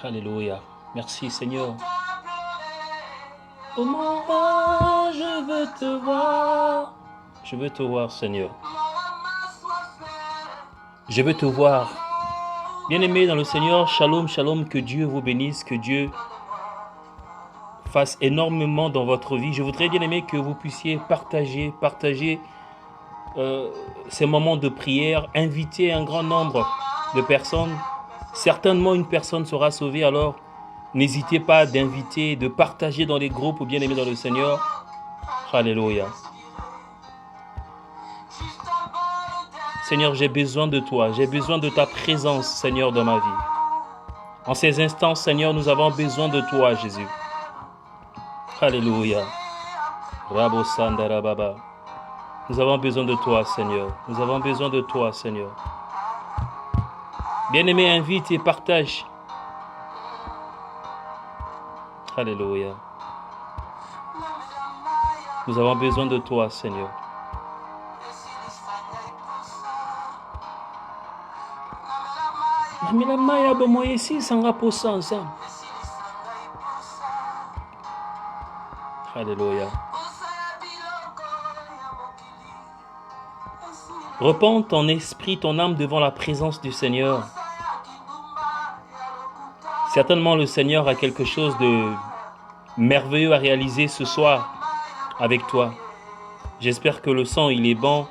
Alléluia. Merci Seigneur. Oh mon roi, je veux te voir. Je veux te voir Seigneur. Je veux te voir. Bien-aimés dans le Seigneur, shalom, shalom, que Dieu vous bénisse, que Dieu fasse énormément dans votre vie. Je voudrais bien aimer que vous puissiez partager ces moments de prière, inviter un grand nombre de personnes. Certainement une personne sera sauvée, alors n'hésitez pas d'inviter, de partager dans les groupes bien-aimés dans le Seigneur. Alléluia. Seigneur, j'ai besoin de toi, j'ai besoin de ta présence, Seigneur, dans ma vie. En ces instants, Seigneur, nous avons besoin de toi, Jésus. Alléluia. Rabo Sandara Baba. Nous avons besoin de toi, Seigneur. Nous avons besoin de toi, Seigneur. Bien-aimé, invite et partage. Alléluia. Nous avons besoin de toi, Seigneur. Alléluia. Repends ton esprit, ton âme devant la présence du Seigneur. Certainement le Seigneur a quelque chose de merveilleux à réaliser ce soir avec toi. J'espère que le son il est bon.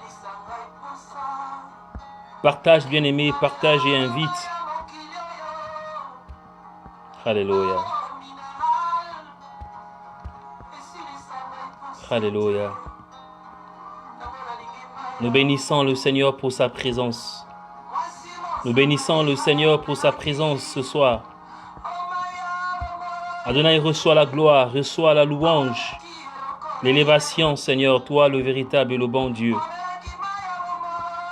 Partage bien aimé, partage et invite. Alléluia. Alléluia. Nous bénissons le Seigneur pour sa présence. Nous bénissons le Seigneur pour sa présence ce soir. Adonai, reçois la gloire, reçois la louange, l'élévation, Seigneur, toi le véritable et le bon Dieu.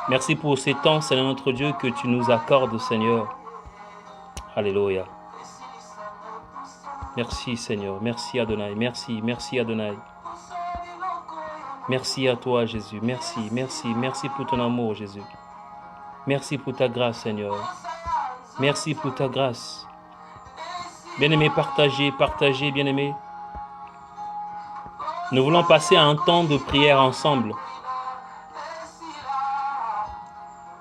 Merci pour ces temps, Seigneur notre Dieu, que tu nous accordes, Seigneur. Alléluia. Merci, Seigneur. Merci, Adonai. Merci, merci, Adonai. Merci à toi, Jésus. Merci, merci, merci pour ton amour, Jésus. Merci pour ta grâce, Seigneur. Merci pour ta grâce. Bien-aimés, partagez, partagez, bien-aimés. Nous voulons passer un temps de prière ensemble.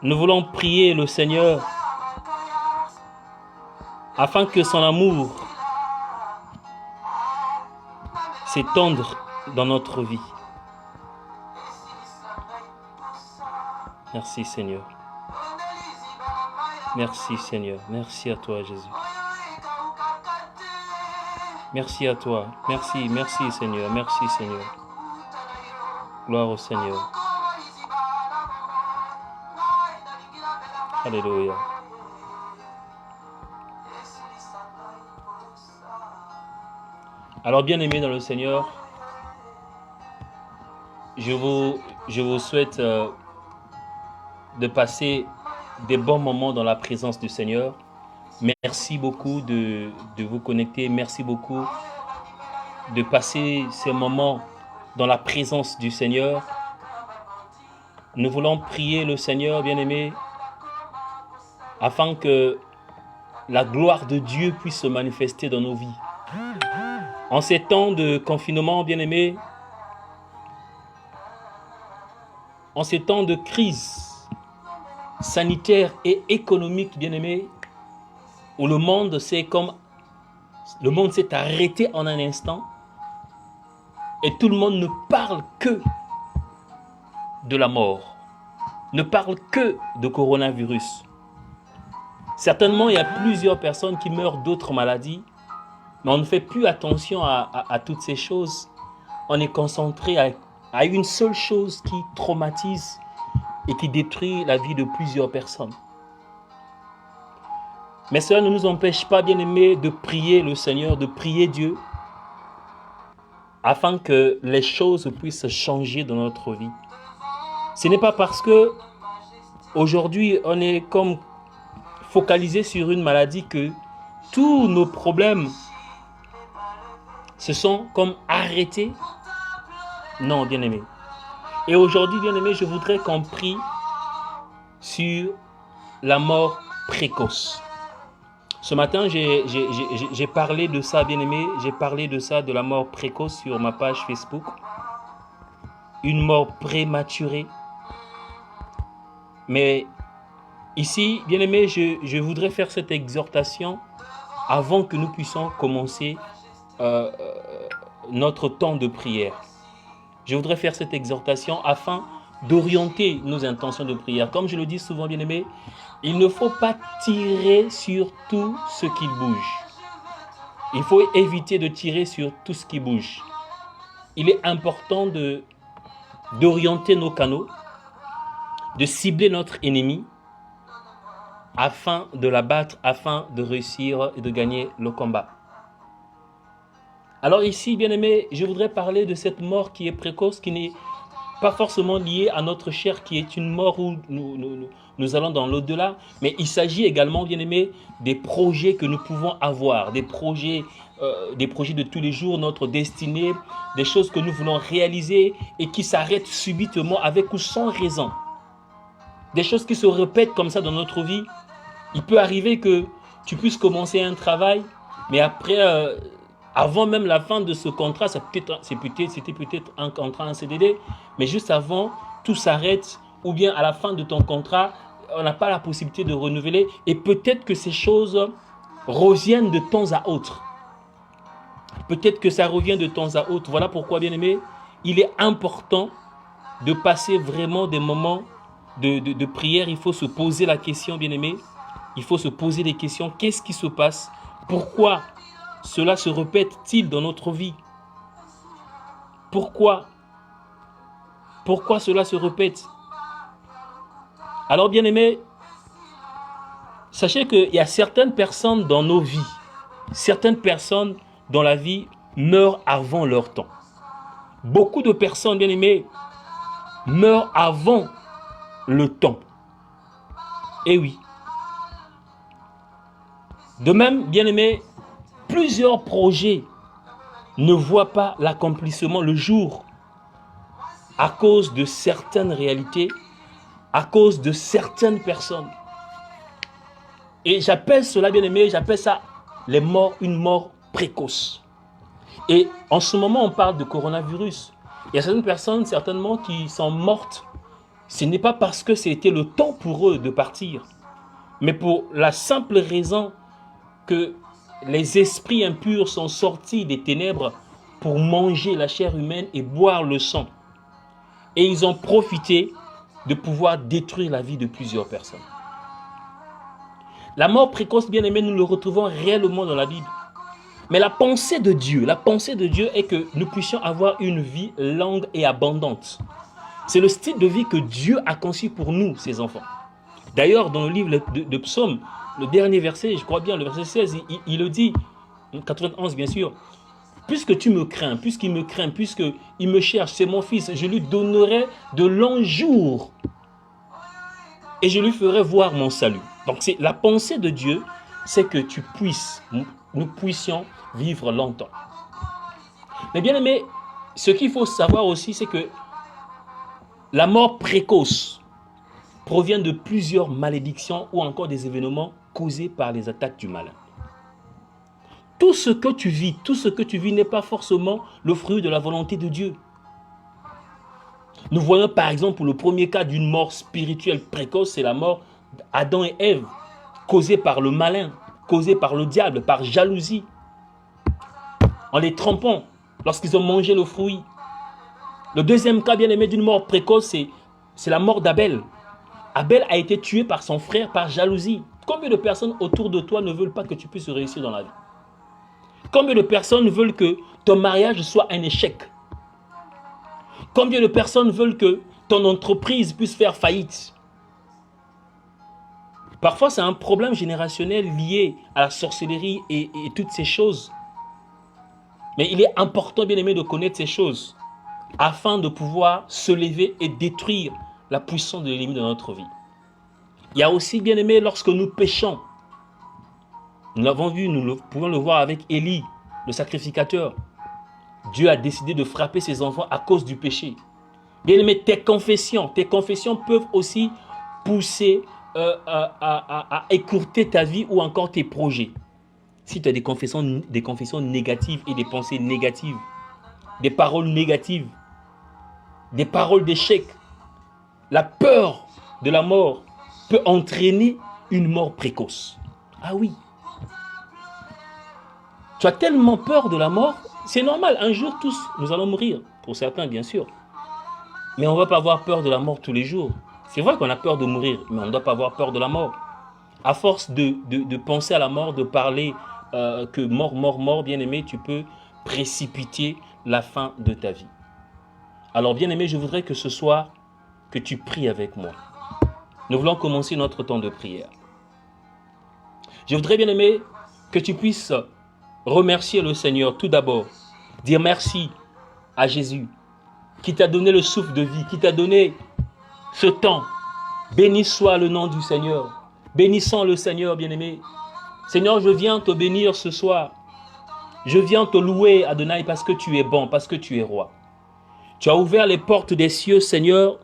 Nous voulons prier le Seigneur afin que son amour s'étende dans notre vie. Merci Seigneur. Merci Seigneur. Merci à toi Jésus. Merci à toi. Merci, merci Seigneur. Merci Seigneur. Gloire au Seigneur. Alléluia. Alors bien aimé dans le Seigneur, je vous souhaite de passer des bons moments dans la présence du Seigneur. Merci beaucoup de vous connecter. Merci beaucoup de passer ces moments dans la présence du Seigneur. Nous voulons prier le Seigneur, bien-aimé, afin que la gloire de Dieu puisse se manifester dans nos vies. En ces temps de confinement, bien-aimé, en ces temps de crise sanitaire et économique, bien-aimé, où le monde s'est arrêté en un instant et tout le monde ne parle que de la mort, ne parle que de coronavirus. Certainement, il y a plusieurs personnes qui meurent d'autres maladies, mais on ne fait plus attention à toutes ces choses. On est concentré à une seule chose qui traumatise et qui détruit la vie de plusieurs personnes. Mais cela ne nous empêche pas, bien-aimés, de prier le Seigneur, de prier Dieu, afin que les choses puissent changer dans notre vie. Ce n'est pas parce que aujourd'hui on est comme focalisé sur une maladie que tous nos problèmes se sont comme arrêtés. Non, bien-aimés. Et aujourd'hui, bien-aimés, je voudrais qu'on prie sur la mort précoce. Ce matin, j'ai parlé de ça, bien-aimé. J'ai parlé de ça, de la mort précoce sur ma page Facebook. Une mort prématurée. Mais ici, bien-aimé, je voudrais faire cette exhortation avant que nous puissions commencer notre temps de prière. Je voudrais faire cette exhortation afin d'orienter nos intentions de prière. Comme je le dis souvent, bien-aimé, il ne faut pas tirer sur tout ce qui bouge. Il faut éviter de tirer sur tout ce qui bouge. Il est important d'orienter nos canaux, de cibler notre ennemi afin de l'abattre, afin de réussir et de gagner le combat. Alors ici, bien-aimé, je voudrais parler de cette mort qui est précoce, qui n'est pas forcément liée à notre chair, qui est une mort où nous allons dans l'au-delà, mais il s'agit également, bien-aimé, des projets que nous pouvons avoir, des projets de tous les jours, notre destinée, des choses que nous voulons réaliser et qui s'arrêtent subitement avec ou sans raison. Des choses qui se répètent comme ça dans notre vie. Il peut arriver que tu puisses commencer un travail, mais après, avant même la fin de ce contrat, c'était peut-être un contrat, un CDD, mais juste avant, tout s'arrête, ou bien à la fin de ton contrat, on n'a pas la possibilité de renouveler, et peut-être que ces choses reviennent de temps à autre. Peut-être que ça revient de temps à autre. Voilà pourquoi, bien aimé, il est important de passer vraiment des moments de prière. Il faut se poser la question, bien aimé. Il faut se poser des questions. Qu'est-ce qui se passe? Pourquoi cela se répète-t-il dans notre vie? Pourquoi cela se répète? Alors, bien aimé, sachez qu'il y a certaines personnes dans nos vies, certaines personnes dans la vie meurent avant leur temps. Beaucoup de personnes, bien aimées, meurent avant le temps. Et oui. De même, bien aimé, plusieurs projets ne voient pas l'accomplissement le jour à cause de certaines réalités, à cause de certaines personnes. Et j'appelle cela, bien aimé, j'appelle ça une mort précoce. Et en ce moment, on parle de coronavirus. Il y a certaines personnes, certainement, qui sont mortes. Ce n'est pas parce que c'était le temps pour eux de partir, mais pour la simple raison que les esprits impurs sont sortis des ténèbres pour manger la chair humaine et boire le sang. Et ils ont profité de pouvoir détruire la vie de plusieurs personnes. La mort précoce, bien aimé, nous le retrouvons réellement dans la Bible. Mais la pensée de Dieu est que nous puissions avoir une vie longue et abondante. C'est le style de vie que Dieu a conçu pour nous, ses enfants. D'ailleurs, dans le livre de Psaume, le dernier verset, je crois bien, le verset 16, il le dit, 91 bien sûr, « Puisque tu me crains, puisqu'il me craint, puisqu'il me cherche, c'est mon fils, je lui donnerai de longs jours et je lui ferai voir mon salut. » Donc, c'est la pensée de Dieu, c'est que nous puissions vivre longtemps. Mais bien aimé, ce qu'il faut savoir aussi, c'est que la mort précoce provient de plusieurs malédictions ou encore des événements causés par les attaques du malin. Tout ce que tu vis n'est pas forcément le fruit de la volonté de Dieu. Nous voyons par exemple le premier cas d'une mort spirituelle précoce, c'est la mort d'Adam et Ève, causée par le malin, causée par le diable, par jalousie, en les trompant lorsqu'ils ont mangé le fruit. Le deuxième cas, bien aimé, d'une mort précoce, c'est la mort d'Abel. Abel a été tué par son frère par jalousie. Combien de personnes autour de toi ne veulent pas que tu puisses réussir dans la vie? Combien de personnes veulent que ton mariage soit un échec? Combien de personnes veulent que ton entreprise puisse faire faillite? Parfois, c'est un problème générationnel lié à la sorcellerie et toutes ces choses. Mais il est important, bien aimé, de connaître ces choses afin de pouvoir se lever et détruire la puissance de l'ennemi dans notre vie. Il y a aussi, bien aimé, lorsque nous péchons. Nous l'avons vu, pouvons le voir avec Élie, le sacrificateur. Dieu a décidé de frapper ses enfants à cause du péché. Bien aimé, tes confessions peuvent aussi pousser à écourter ta vie ou encore tes projets. si tu as des confessions négatives et des pensées négatives, des paroles négatives, des paroles d'échec, la peur de la mort peut entraîner une mort précoce. Ah oui. Tu as tellement peur de la mort, c'est normal, un jour tous, nous allons mourir, pour certains bien sûr. Mais on ne va pas avoir peur de la mort tous les jours. C'est vrai qu'on a peur de mourir, mais on ne doit pas avoir peur de la mort. À force de penser à la mort, de parler que mort, bien-aimé, tu peux précipiter la fin de ta vie. Alors, bien-aimé, je voudrais que ce soir, que tu pries avec moi. Nous voulons commencer notre temps de prière. Je voudrais, bien-aimé, que tu puisses remercier le Seigneur tout d'abord. Dire merci à Jésus qui t'a donné le souffle de vie, qui t'a donné ce temps. Béni soit le nom du Seigneur. Bénissons le Seigneur, bien-aimé. Seigneur, je viens te bénir ce soir. Je viens te louer, Adonai, parce que tu es bon, parce que tu es roi. Tu as ouvert les portes des cieux, Seigneur,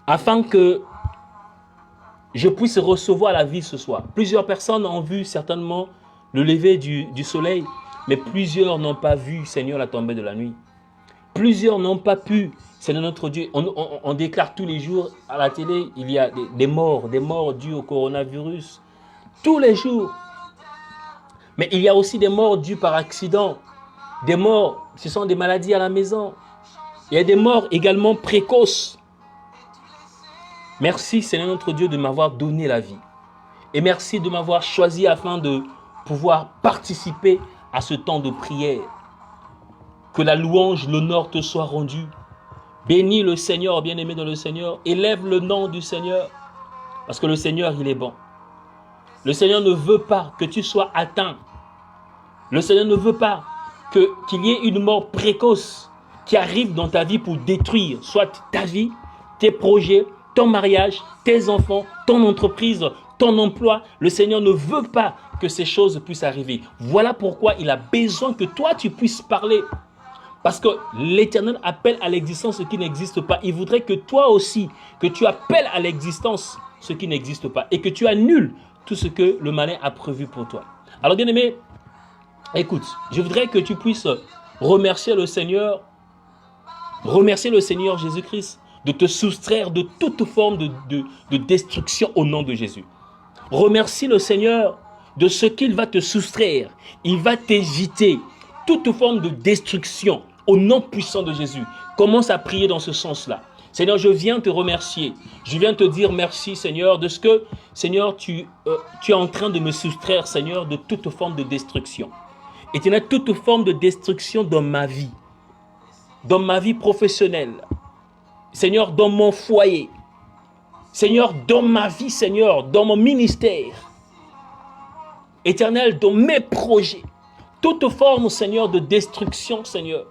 afin que je puisse recevoir la vie ce soir. Plusieurs personnes ont vu certainement le lever du soleil, mais plusieurs n'ont pas vu, Seigneur, la tombée de la nuit. Plusieurs n'ont pas pu, Seigneur notre Dieu. On déclare tous les jours à la télé, il y a des morts dus au coronavirus. Tous les jours. Mais il y a aussi des morts dus par accident. Des morts, ce sont des maladies à la maison. Il y a des morts également précoces. Merci, Seigneur notre Dieu, de m'avoir donné la vie. Et merci de m'avoir choisi afin de pouvoir participer à ce temps de prière. Que la louange, l'honneur te soit rendu. Bénis le Seigneur, bien-aimé dans le Seigneur. Élève le nom du Seigneur. Parce que le Seigneur, il est bon. Le Seigneur ne veut pas que tu sois atteint. Le Seigneur ne veut pas qu'il y ait une mort précoce qui arrive dans ta vie pour détruire soit ta vie, tes projets, ton mariage, tes enfants, ton entreprise, ton emploi. Le Seigneur ne veut pas que ces choses puissent arriver. Voilà pourquoi il a besoin que toi, tu puisses parler. Parce que l'Éternel appelle à l'existence ce qui n'existe pas. Il voudrait que toi aussi, que tu appelles à l'existence ce qui n'existe pas et que tu annules tout ce que le malin a prévu pour toi. Alors bien aimé, écoute, je voudrais que tu puisses remercier le Seigneur Jésus-Christ de te soustraire de toute forme de destruction au nom de Jésus. Remercie le Seigneur de ce qu'il va te soustraire. Il va t'éviter toute forme de destruction au nom puissant de Jésus. Commence à prier dans ce sens-là. Seigneur, je viens te remercier. Je viens te dire merci, Seigneur, de ce que, Seigneur, tu es en train de me soustraire, Seigneur, de toute forme de destruction. Et tu as toute forme de destruction dans ma vie professionnelle. Seigneur, dans mon foyer. Seigneur, dans ma vie, Seigneur, dans mon ministère. Éternel, dans mes projets. Toute forme, Seigneur, de destruction, Seigneur.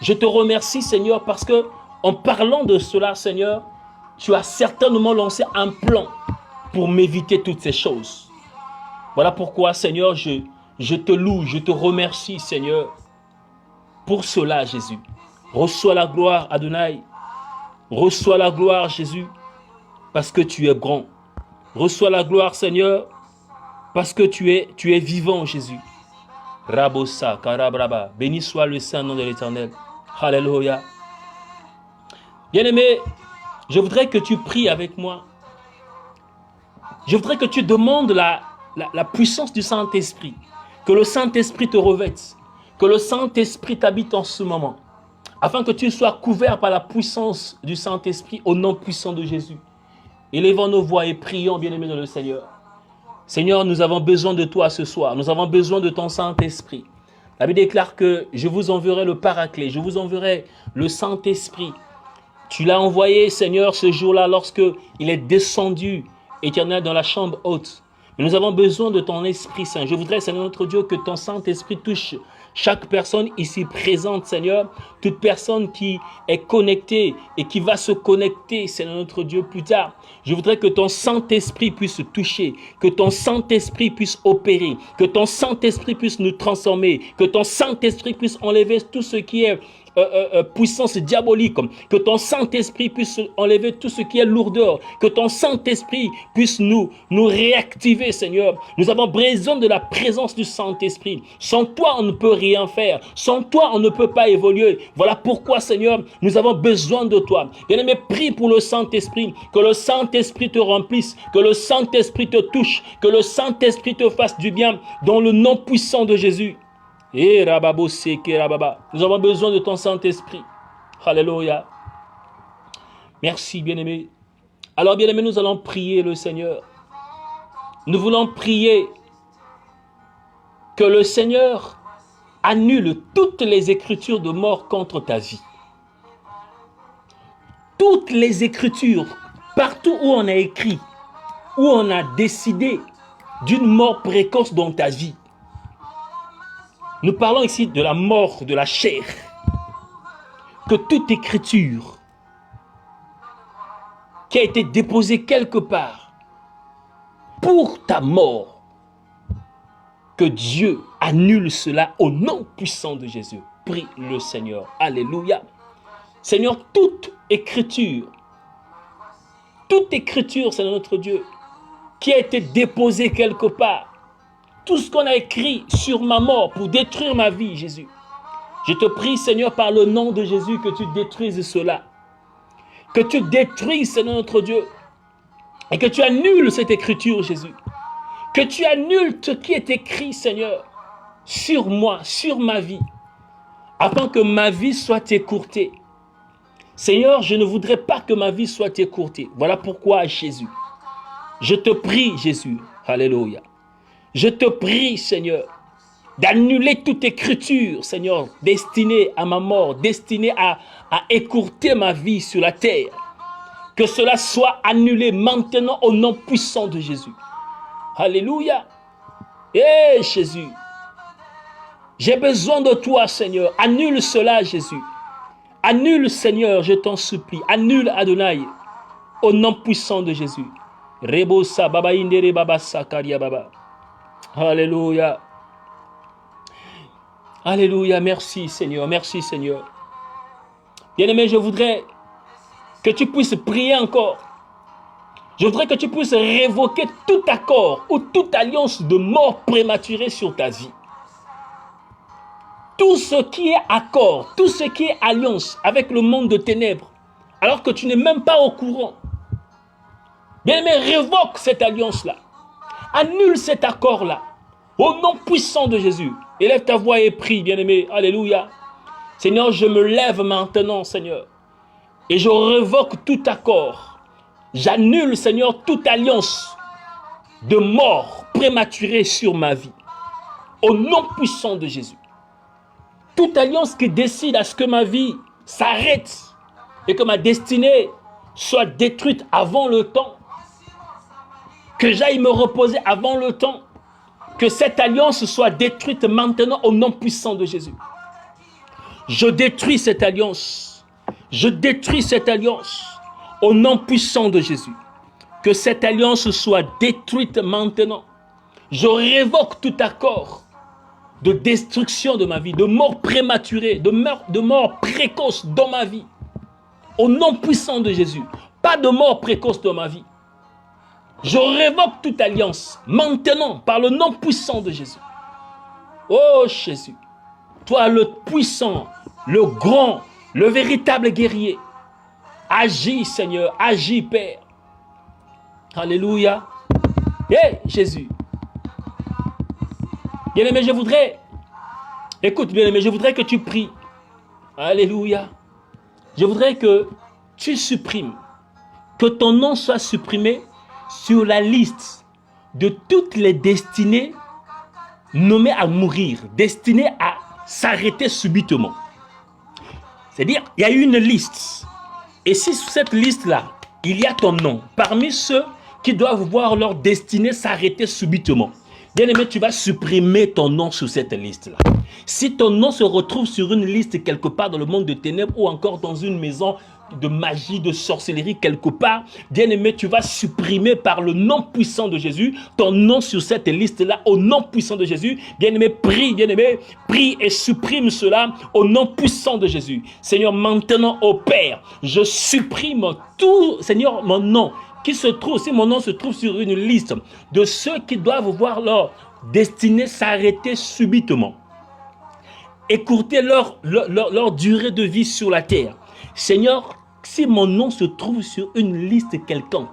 Je te remercie, Seigneur, parce que en parlant de cela, Seigneur, tu as certainement lancé un plan pour m'éviter toutes ces choses. Voilà pourquoi, Seigneur, je te loue, je te remercie, Seigneur, pour cela, Jésus. Reçois la gloire, Adonai. Reçois la gloire, Jésus, parce que tu es grand. Reçois la gloire, Seigneur, parce que tu es vivant, Jésus. Rabosa, Karabraba, béni soit le saint nom de l'Éternel. Alléluia. Bien-aimé, je voudrais que tu pries avec moi. Je voudrais que tu demandes la puissance du Saint-Esprit. Que le Saint-Esprit te revête. Que le Saint-Esprit t'habite en ce moment. Afin que tu sois couvert par la puissance du Saint-Esprit au nom puissant de Jésus. Élevons nos voix et prions, bien-aimés dans le Seigneur. Seigneur, nous avons besoin de toi ce soir. Nous avons besoin de ton Saint-Esprit. La Bible déclare que je vous enverrai le Paraclet. Je vous enverrai le Saint-Esprit. Tu l'as envoyé, Seigneur, ce jour-là, lorsque il est descendu, Éternel, dans la chambre haute. Mais nous avons besoin de ton Esprit Saint. Je voudrais, Seigneur notre Dieu, que ton Saint-Esprit touche chaque personne ici présente, Seigneur. Toute personne qui est connectée et qui va se connecter, Seigneur notre Dieu, plus tard. Je voudrais que ton Saint-Esprit puisse toucher, que ton Saint-Esprit puisse opérer, que ton Saint-Esprit puisse nous transformer, que ton Saint-Esprit puisse enlever tout ce qui est puissance diabolique, que ton Saint-Esprit puisse enlever tout ce qui est lourdeur, que ton Saint-Esprit puisse nous réactiver, Seigneur. Nous avons besoin de la présence du Saint-Esprit. Sans toi, on ne peut rien faire. Sans toi, on ne peut pas évoluer. Voilà pourquoi, Seigneur, nous avons besoin de toi. Bien-aimé, prie pour le Saint-Esprit, que le Saint-Esprit te remplisse, que le Saint-Esprit te touche, que le Saint-Esprit te fasse du bien, dans le nom puissant de Jésus. Nous avons besoin de ton Saint-Esprit. Alléluia. Merci, bien-aimé. Alors, bien-aimé, nous allons prier le Seigneur. Nous voulons prier que le Seigneur annule toutes les écritures de mort contre ta vie. Toutes les écritures, partout où on a écrit, où on a décidé d'une mort précoce dans ta vie. Nous parlons ici de la mort de la chair. Que toute écriture qui a été déposée quelque part pour ta mort, que Dieu annule cela au nom puissant de Jésus. Prie le Seigneur. Alléluia. Seigneur, toute écriture, c'est notre Dieu, qui a été déposée quelque part, tout ce qu'on a écrit sur ma mort pour détruire ma vie, Jésus. Je te prie, Seigneur, par le nom de Jésus, que tu détruises cela. Que tu détruises, Seigneur notre Dieu. Et que tu annules cette écriture, Jésus. Que tu annules ce qui est écrit, Seigneur, sur moi, sur ma vie. Afin que ma vie soit écourtée. Seigneur, je ne voudrais pas que ma vie soit écourtée. Voilà pourquoi, Jésus. Je te prie, Jésus. Alléluia. Je te prie, Seigneur, d'annuler toute écriture, Seigneur, destinée à ma mort, destinée à écourter ma vie sur la terre. Que cela soit annulé maintenant au nom puissant de Jésus. Alléluia. Eh Jésus, j'ai besoin de toi, Seigneur. Annule cela, Jésus. Annule, Seigneur, je t'en supplie. Annule, Adonai, au nom puissant de Jésus. Rebosa baba indere baba sakaria baba. Alléluia. Alléluia. Merci Seigneur. Merci Seigneur. Bien-aimé, je voudrais que tu puisses prier encore. Je voudrais que tu puisses révoquer tout accord ou toute alliance de mort prématurée sur ta vie. Tout ce qui est accord, tout ce qui est alliance avec le monde de ténèbres, alors que tu n'es même pas au courant. Bien-aimé, révoque cette alliance-là. Annule cet accord-là. Au nom puissant de Jésus. Élève ta voix et prie, bien-aimé. Alléluia. Seigneur, je me lève maintenant, Seigneur. Et je révoque tout accord. J'annule, Seigneur, toute alliance de mort prématurée sur ma vie. Au nom puissant de Jésus. Toute alliance qui décide à ce que ma vie s'arrête et que ma destinée soit détruite avant le temps. Que j'aille me reposer avant le temps. Que cette alliance soit détruite maintenant au nom puissant de Jésus. Je détruis cette alliance. Je détruis cette alliance au nom puissant de Jésus. Que cette alliance soit détruite maintenant. Je révoque tout accord de destruction de ma vie, de mort prématurée, de mort précoce dans ma vie. Au nom puissant de Jésus. Pas de mort précoce dans ma vie. Je révoque toute alliance maintenant par le nom puissant de Jésus. Oh Jésus, toi le puissant, le grand, le véritable guerrier. Agis Seigneur, agis Père. Alléluia. Hey Jésus. Bien-aimé, je voudrais que tu pries. Alléluia. Je voudrais que tu supprimes, que ton nom soit supprimé sur la liste de toutes les destinées nommées à mourir, destinées à s'arrêter subitement. C'est-à-dire, il y a une liste. Et si sur cette liste-là, il y a ton nom, parmi ceux qui doivent voir leur destinée s'arrêter subitement, bien-aimé, tu vas supprimer ton nom sur cette liste-là. Si ton nom se retrouve sur une liste quelque part dans le monde de ténèbres ou encore dans une maison de magie, de sorcellerie quelque part, bien-aimé, tu vas supprimer par le nom puissant de Jésus ton nom sur cette liste-là, au nom puissant de Jésus. Bien-aimé, bien-aimé, prie et supprime cela au nom puissant de Jésus. Seigneur, maintenant, ô Père, je supprime tout, Seigneur, mon nom qui se trouve, si mon nom se trouve sur une liste de ceux qui doivent voir leur destinée s'arrêter subitement, écourter leur durée de vie sur la terre. Seigneur, si mon nom se trouve sur une liste quelconque,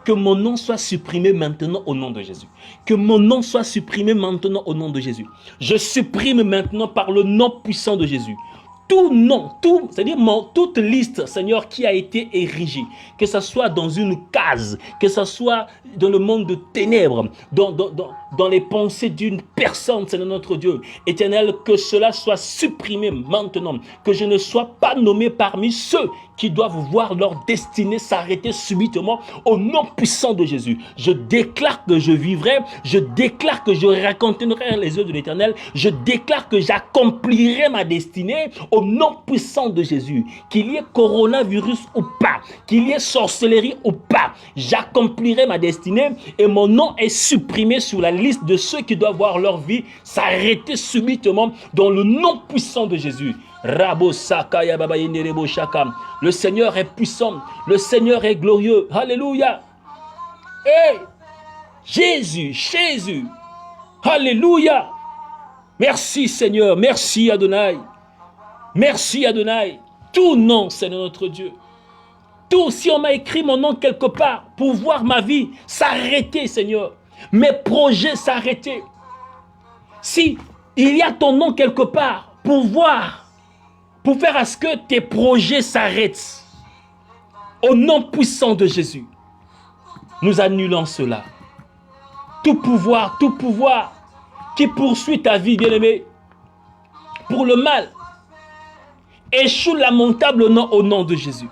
que mon nom soit supprimé maintenant au nom de Jésus. Que mon nom soit supprimé maintenant au nom de Jésus. Je supprime maintenant par le nom puissant de Jésus tout nom, c'est-à-dire toute liste, Seigneur, qui a été érigée, que ce soit dans une case, que ce soit dans le monde de ténèbres, dans les pensées d'une personne, Seigneur notre Dieu, Éternel, que cela soit supprimé maintenant, que je ne sois pas nommé parmi ceux qui doivent voir leur destinée s'arrêter subitement au nom puissant de Jésus. Je déclare que je vivrai, je déclare que je raconterai les œuvres de l'Éternel, je déclare que j'accomplirai ma destinée au nom puissant de Jésus. Qu'il y ait coronavirus ou pas, qu'il y ait sorcellerie ou pas, j'accomplirai ma destinée et mon nom est supprimé sur la liste de ceux qui doivent voir leur vie s'arrêter subitement dans le nom puissant de Jésus. Le Seigneur est puissant, le Seigneur est glorieux. Alléluia. Hey, Jésus. Alléluia. Merci Seigneur, merci Adonai. Merci Adonai. Tout nom, Seigneur notre Dieu. Tout, si on m'a écrit mon nom quelque part pour voir ma vie s'arrêter, Seigneur. Mes projets s'arrêter. Si il y a ton nom quelque part pour voir, pour faire à ce que tes projets s'arrêtent, au nom puissant de Jésus, nous annulons cela. Tout pouvoir qui poursuit ta vie, bien-aimé, pour le mal, échoue lamentablement au nom de Jésus.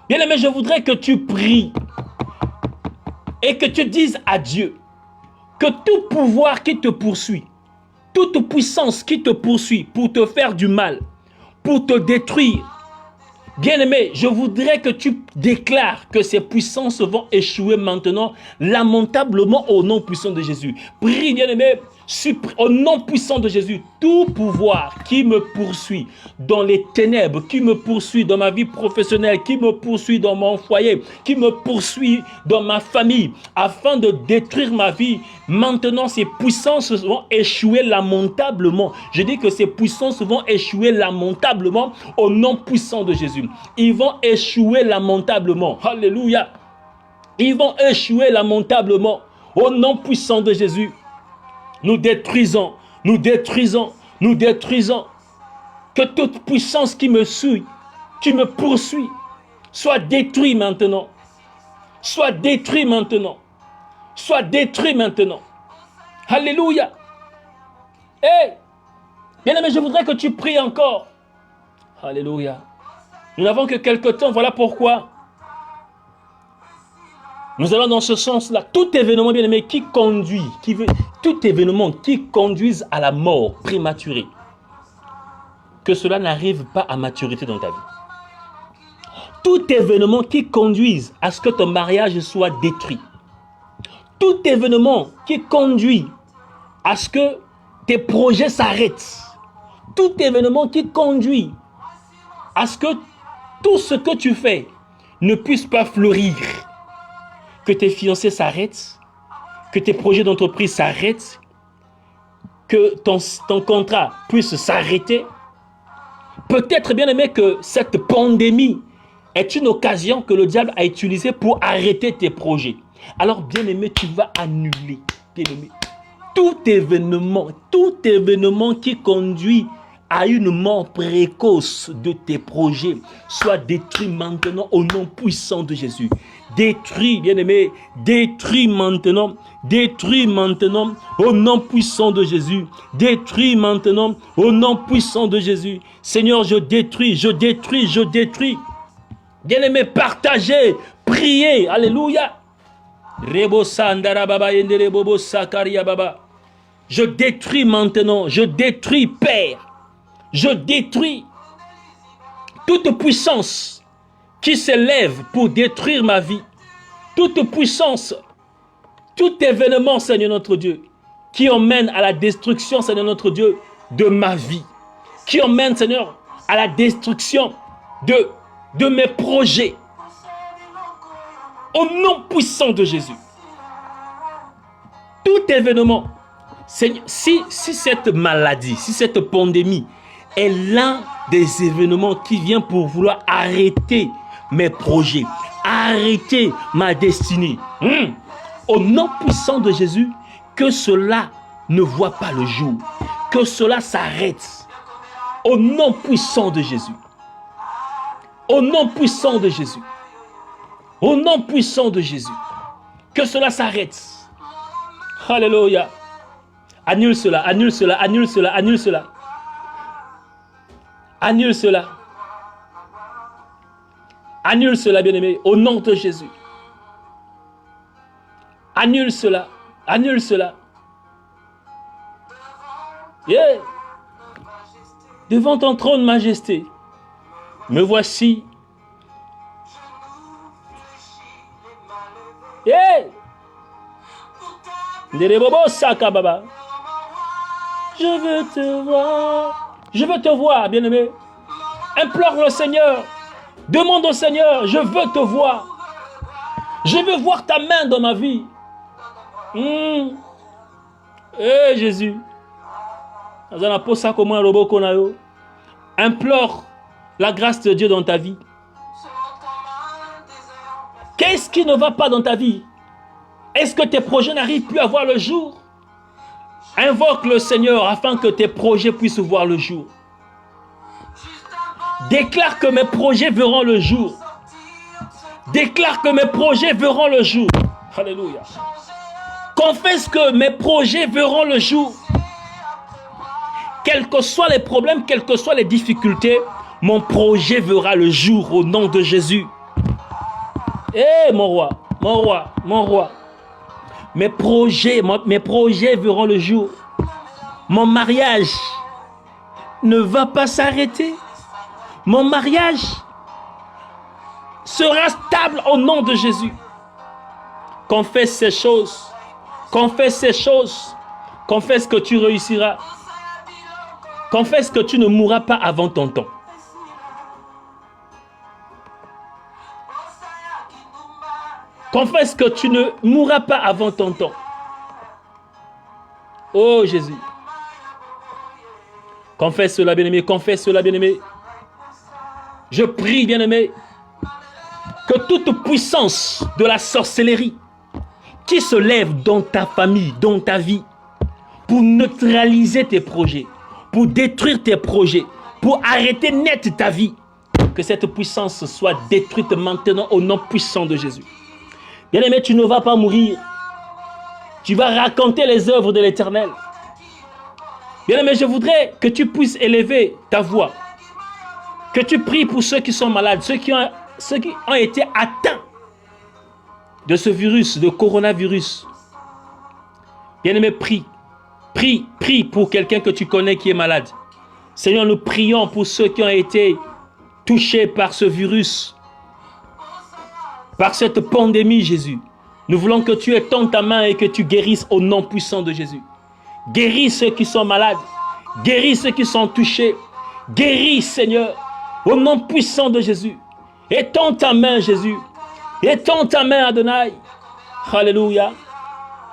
Bien-aimé, je voudrais que tu pries et que tu dises à Dieu que tout pouvoir qui te poursuit, toute puissance qui te poursuit pour te faire du mal, pour te détruire, bien-aimé, je voudrais que tu déclares que ces puissances vont échouer maintenant lamentablement au nom puissant de Jésus. Prie, bien-aimé, au nom puissant de Jésus, tout pouvoir qui me poursuit dans les ténèbres, qui me poursuit dans ma vie professionnelle, qui me poursuit dans mon foyer, qui me poursuit dans ma famille, afin de détruire ma vie, maintenant ces puissances vont échouer lamentablement. Je dis que ces puissances vont échouer lamentablement au nom puissant de Jésus. Ils vont échouer lamentablement. Alléluia. Ils vont échouer lamentablement au nom puissant de Jésus. Nous détruisons. Que toute puissance qui me suit, qui me poursuit, soit détruite maintenant. Soit détruite maintenant. Alléluia. Hey, bien-aimé, je voudrais que tu pries encore. Alléluia. Nous n'avons que quelques temps, voilà pourquoi nous allons dans ce sens-là. Tout événement, bien-aimé, tout événement qui conduise à la mort prématurée, que cela n'arrive pas à maturité dans ta vie. Tout événement qui conduise à ce que ton mariage soit détruit. Tout événement qui conduit à ce que tes projets s'arrêtent. Tout événement qui conduit à ce que tout ce que tu fais ne puisse pas fleurir. Que tes fiancés s'arrêtent, que tes projets d'entreprise s'arrêtent, que ton contrat puisse s'arrêter. Peut-être, bien aimé, que cette pandémie est une occasion que le diable a utilisée pour arrêter tes projets. Alors, bien aimé, tu vas annuler, bien aimé, tout événement qui conduit à une mort précoce de tes projets, soit détruit maintenant au nom puissant de Jésus. Détruis, bien-aimé, détruis maintenant au nom puissant de Jésus. Détruis maintenant au nom puissant de Jésus. Seigneur, je détruis. Bien-aimé, partagez, priez, alléluia. Je détruis maintenant, Père. Je détruis toute puissance qui s'élève pour détruire ma vie, toute puissance, tout événement, Seigneur notre Dieu, qui emmène à la destruction, Seigneur notre Dieu, de ma vie, qui emmène, Seigneur, à la destruction de mes projets, au nom puissant de Jésus. Tout événement, Seigneur, si cette maladie, si cette pandémie est l'un des événements qui vient pour vouloir arrêter mes projets, arrêter ma destinée, au nom puissant de Jésus, que cela ne voit pas le jour, que cela s'arrête, au nom puissant de Jésus, au nom puissant de Jésus, au nom puissant de Jésus, que cela s'arrête. Alléluia. Annule cela, annule cela, annule cela, annule cela. Annule cela. Annule cela, bien-aimé, au nom de Jésus. Annule cela, annule cela. Yeah. Devant ton trône, majesté, me voici. Yeah. Je veux te voir. Je veux te voir, bien-aimé. Implore le Seigneur. Demande au Seigneur, je veux te voir. Je veux voir ta main dans ma vie. Jésus. Implore la grâce de Dieu dans ta vie. Qu'est-ce qui ne va pas dans ta vie? Est-ce que tes projets n'arrivent plus à voir le jour? Invoque le Seigneur afin que tes projets puissent voir le jour. Déclare que mes projets verront le jour. Déclare que mes projets verront le jour. Alléluia. Confesse que mes projets verront le jour. Quels que soient les problèmes, quelles que soient les difficultés, mon projet verra le jour au nom de Jésus. Mon roi, mon roi, mon roi. Mes projets verront le jour. Mon mariage ne va pas s'arrêter. Mon mariage sera stable au nom de Jésus. Confesse ces choses. Confesse ces choses. Confesse que tu réussiras. Confesse que tu ne mourras pas avant ton temps. Confesse que tu ne mourras pas avant ton temps. Oh Jésus. Confesse cela, bien-aimé. Confesse cela, bien-aimé. Je prie, bien-aimé, que toute puissance de la sorcellerie qui se lève dans ta famille, dans ta vie, pour neutraliser tes projets, pour détruire tes projets, pour arrêter net ta vie, que cette puissance soit détruite maintenant au nom puissant de Jésus. Bien-aimé, tu ne vas pas mourir. Tu vas raconter les œuvres de l'Éternel. Bien-aimé, je voudrais que tu puisses élever ta voix. Que tu pries pour ceux qui sont malades, ceux qui ont été atteints de ce virus, de coronavirus. Bien-aimé, prie. Prie pour quelqu'un que tu connais qui est malade. Seigneur, nous prions pour ceux qui ont été touchés par ce virus, par cette pandémie, Jésus. Nous voulons que tu étends ta main et que tu guérisses au nom puissant de Jésus. Guéris ceux qui sont malades. Guéris ceux qui sont touchés. Guéris, Seigneur, au nom puissant de Jésus. Étends ta main, Jésus. Étends ta main, Adonai. Alléluia.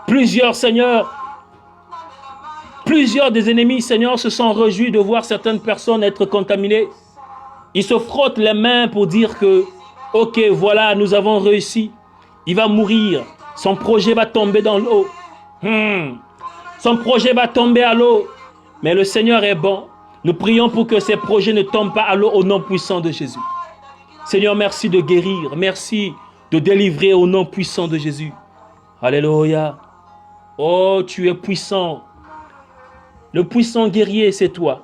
Plusieurs, Seigneur, plusieurs des ennemis, Seigneur, se sont réjouis de voir certaines personnes être contaminées. Ils se frottent les mains pour dire que, ok, voilà, nous avons réussi. Il va mourir. Son projet va tomber dans l'eau. Son projet va tomber à l'eau. Mais le Seigneur est bon. Nous prions pour que ces projets ne tombent pas à l'eau au nom puissant de Jésus. Seigneur, merci de guérir. Merci de délivrer au nom puissant de Jésus. Alléluia. Oh, tu es puissant. Le puissant guerrier, c'est toi.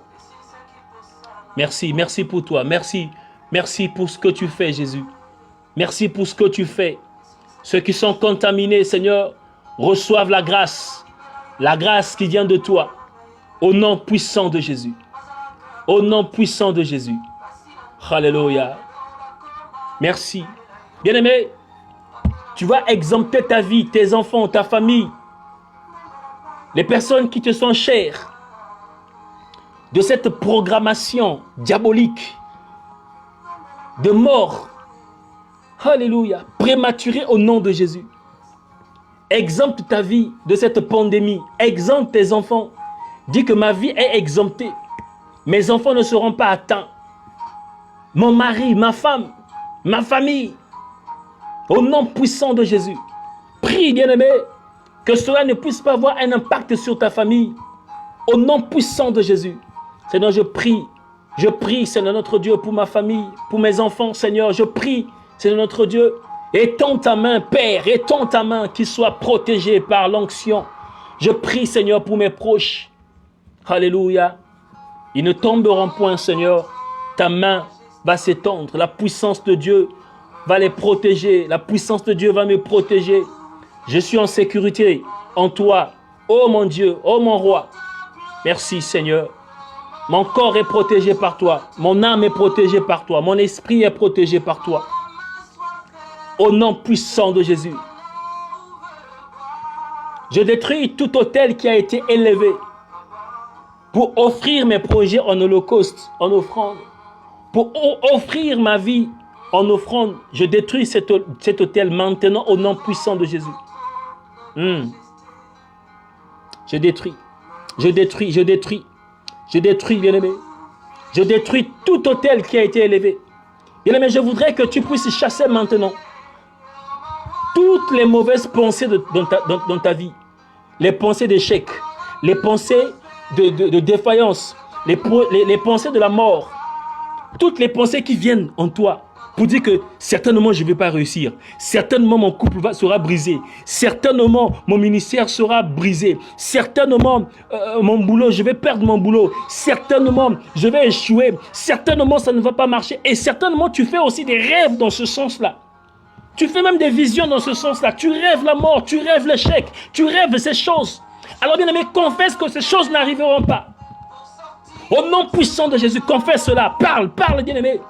Merci, merci pour toi. Merci, merci pour ce que tu fais, Jésus. Merci pour ce que tu fais. Ceux qui sont contaminés, Seigneur, reçoivent la grâce qui vient de toi. Au nom puissant de Jésus. Au nom puissant de Jésus. Alléluia. Merci. Bien-aimé, tu vas exempter ta vie, tes enfants, ta famille, les personnes qui te sont chères, de cette programmation diabolique de mort. Alléluia. Prématurée au nom de Jésus. Exempte ta vie de cette pandémie. Exempte tes enfants. Dis que ma vie est exemptée. Mes enfants ne seront pas atteints. Mon mari, ma femme, ma famille. Au nom puissant de Jésus. Prie, bien-aimé, que cela ne puisse pas avoir un impact sur ta famille. Au nom puissant de Jésus. Seigneur, je prie, Seigneur notre Dieu, pour ma famille, pour mes enfants, Seigneur. Je prie, Seigneur notre Dieu, étends ta main, Père, étends ta main, qu'ils soient protégés par l'onction. Je prie, Seigneur, pour mes proches. Alléluia. Ils ne tomberont point, Seigneur. Ta main va s'étendre. La puissance de Dieu va les protéger. La puissance de Dieu va me protéger. Je suis en sécurité en toi. Oh mon Dieu, oh mon roi. Merci, Seigneur. Mon corps est protégé par toi. Mon âme est protégée par toi. Mon esprit est protégé par toi. Au nom puissant de Jésus. Je détruis tout autel qui a été élevé pour offrir mes projets en holocauste, en offrande. Pour offrir ma vie en offrande. Je détruis cet autel maintenant au nom puissant de Jésus. Je détruis, bien-aimé. Je détruis tout autel qui a été élevé. Bien-aimé, je voudrais que tu puisses chasser maintenant toutes les mauvaises pensées dans ta vie. Les pensées d'échec, les pensées de défaillance, les pensées de la mort. Toutes les pensées qui viennent en toi pour dire que certainement je ne vais pas réussir. Certainement mon couple sera brisé. Certainement mon ministère sera brisé. Certainement mon boulot, je vais perdre mon boulot. Certainement je vais échouer. Certainement ça ne va pas marcher. Et certainement tu fais aussi des rêves dans ce sens-là. Tu fais même des visions dans ce sens-là. Tu rêves la mort, tu rêves l'échec, tu rêves ces choses. Alors bien aimé, confesse que ces choses n'arriveront pas. Au nom puissant de Jésus, confesse cela. Parle bien aimé.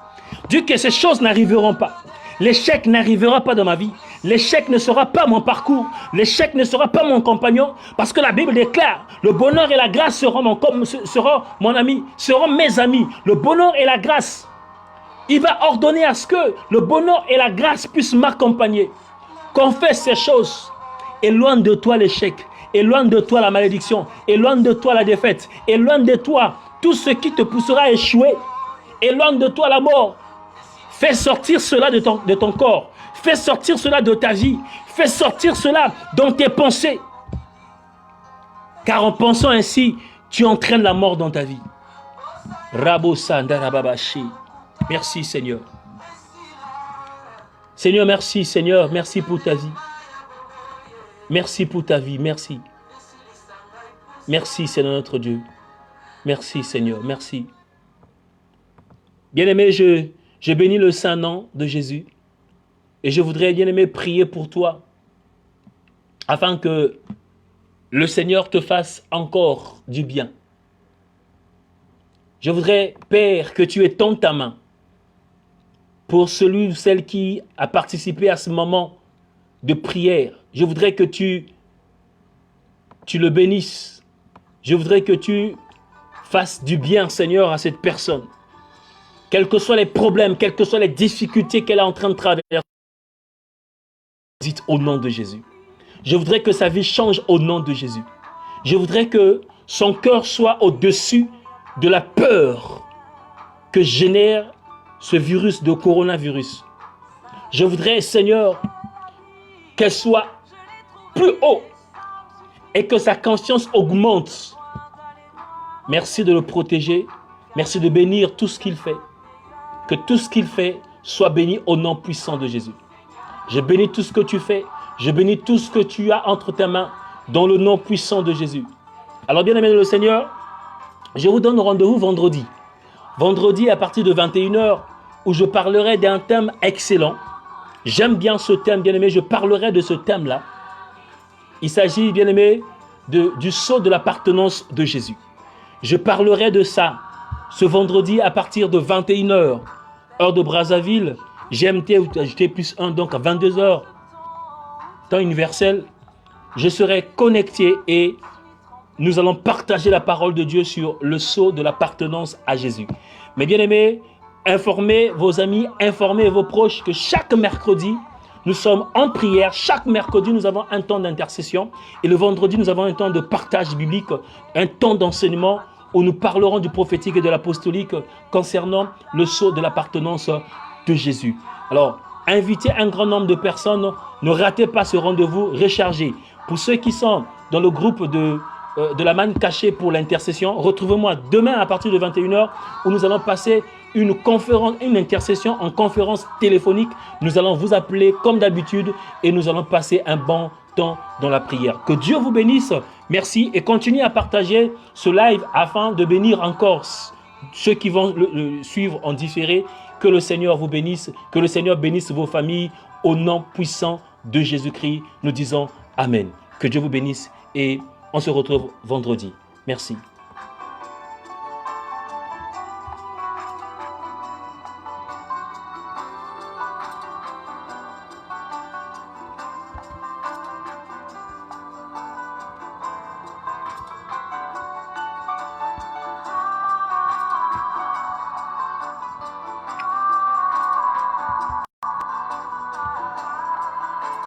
Dis que ces choses n'arriveront pas. L'échec n'arrivera pas dans ma vie. L'échec ne sera pas mon parcours. L'échec ne sera pas mon compagnon. Parce que la Bible déclare, le bonheur et la grâce seront mon ami, seront mes amis. Le bonheur et la grâce. Il va ordonner à ce que le bonheur et la grâce puissent m'accompagner. Confesse ces choses. Éloigne de toi l'échec. Éloigne de toi la malédiction. Éloigne de toi la défaite. Éloigne de toi tout ce qui te poussera à échouer. Éloigne de toi la mort. Fais sortir cela de ton corps. Fais sortir cela de ta vie. Fais sortir cela dans tes pensées. Car en pensant ainsi, tu entraînes la mort dans ta vie. Rabo Sandarababashi. Merci Seigneur. Seigneur, merci Seigneur. Merci pour ta vie. Merci pour ta vie. Merci. Merci Seigneur notre Dieu. Merci Seigneur. Merci. Bien-aimé, je bénis le saint nom de Jésus. Et je voudrais, bien-aimé, prier pour toi. Afin que le Seigneur te fasse encore du bien. Je voudrais, Père, que tu étends ta main pour celui ou celle qui a participé à ce moment de prière. Je voudrais que tu le bénisses. Je voudrais que tu fasses du bien, Seigneur, à cette personne. Quels que soient les problèmes, quelles que soient les difficultés qu'elle est en train de traverser, dites au nom de Jésus. Je voudrais que sa vie change au nom de Jésus. Je voudrais que son cœur soit au-dessus de la peur que génère ce virus de coronavirus. Je voudrais, Seigneur, qu'elle soit plus haut et que sa conscience augmente. Merci de le protéger. Merci de bénir tout ce qu'il fait. Que tout ce qu'il fait soit béni au nom puissant de Jésus. Je bénis tout ce que tu fais. Je bénis tout ce que tu as entre tes mains dans le nom puissant de Jésus. Alors bien aimé le Seigneur, je vous donne rendez-vous vendredi. Vendredi à partir de 21h où je parlerai d'un thème excellent. J'aime bien ce thème, bien aimé. Je parlerai de ce thème-là. Il s'agit, bien aimé, du sceau de l'appartenance de Jésus. Je parlerai de ça ce vendredi à partir de 21h, heure de Brazzaville, GMT, ou ajouter +1, donc à 22 heures, temps universel, je serai connecté et nous allons partager la parole de Dieu sur le sceau de l'appartenance à Jésus. Mes bien-aimés, informez vos amis, informez vos proches que chaque mercredi, nous sommes en prière. Chaque mercredi, nous avons un temps d'intercession. Et le vendredi, nous avons un temps de partage biblique, un temps d'enseignement où nous parlerons du prophétique et de l'apostolique concernant le sceau de l'appartenance de Jésus. Alors, invitez un grand nombre de personnes. Ne ratez pas ce rendez-vous rechargé. Pour ceux qui sont dans le groupe de la manne cachée pour l'intercession, retrouvez-moi demain à partir de 21h où nous allons passer une conférence, une intercession en conférence téléphonique. Nous allons vous appeler comme d'habitude et nous allons passer un bon temps dans la prière. Que Dieu vous bénisse. Merci et continuez à partager ce live afin de bénir encore ceux qui vont le suivre en différé. Que le Seigneur vous bénisse, que le Seigneur bénisse vos familles au nom puissant de Jésus-Christ. Nous disons Amen. Que Dieu vous bénisse et on se retrouve vendredi. Merci.